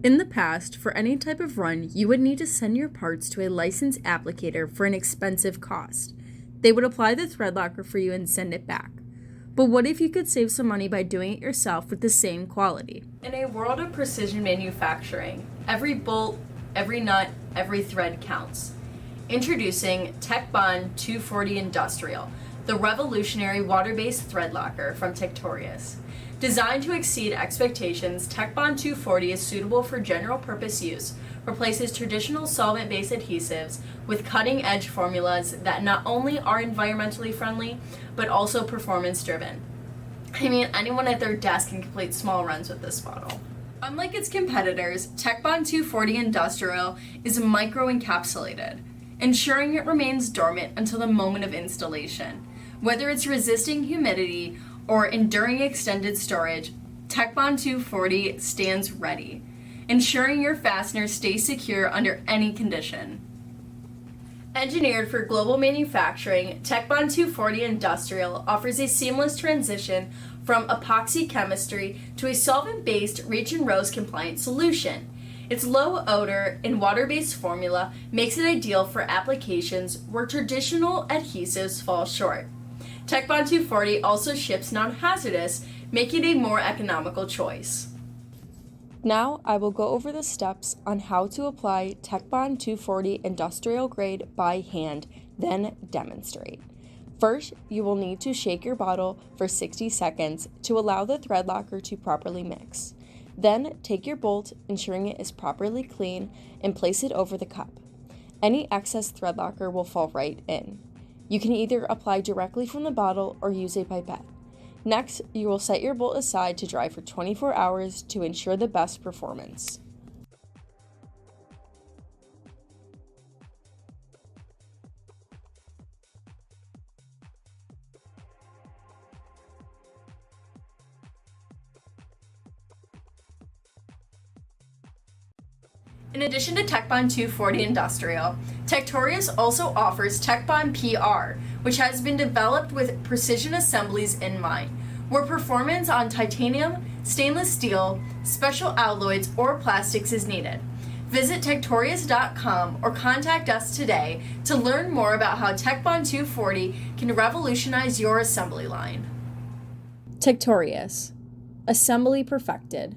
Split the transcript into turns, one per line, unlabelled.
In the past, for any type of run, you would need to send your parts to a licensed applicator for an expensive cost. They would apply the Threadlocker for you and send it back. But what if you could save some money by doing it yourself with the same quality?
In a world of precision manufacturing, every bolt, every nut, every thread counts. Introducing Tec-Bond 240 Industrial, the revolutionary water-based thread locker from Tectorius. Designed to exceed expectations, Tec-Bond 240 is suitable for general-purpose use, replaces traditional solvent-based adhesives with cutting-edge formulas that not only are environmentally friendly, but also performance-driven. I mean, anyone at their desk can complete small runs with this bottle. Unlike its competitors, Tec-Bond 240 Industrial is microencapsulated, ensuring it remains dormant until the moment of installation. Whether it's resisting humidity or enduring extended storage, Tec-Bond 240 stands ready, ensuring your fasteners stay secure under any condition. Engineered for global manufacturing, Tec-Bond 240 Industrial offers a seamless transition from epoxy chemistry to a solvent-based REACH and RoHS compliant solution. Its low odor and water-based formula makes it ideal for applications where traditional adhesives fall short. Tec-Bond 240 also ships non-hazardous, making it a more economical choice.
Now I will go over the steps on how to apply Tec-Bond 240 industrial grade by hand, then demonstrate. First, you will need to shake your bottle for 60 seconds to allow the thread locker to properly mix. Then take your bolt, ensuring it is properly clean, and place it over the cup. Any excess thread locker will fall right in. You can either apply directly from the bottle or use a pipette. Next, you will set your bolt aside to dry for 24 hours to ensure the best performance.
In addition to Tec-Bond 240 Industrial, Tectorius also offers Tec-Bond PR, which has been developed with precision assemblies in mind, where performance on titanium, stainless steel, special alloys, or plastics is needed. Visit Tectorius.com or contact us today to learn more about how Tec-Bond 240 can revolutionize your assembly line.
Tectorius. Assembly perfected.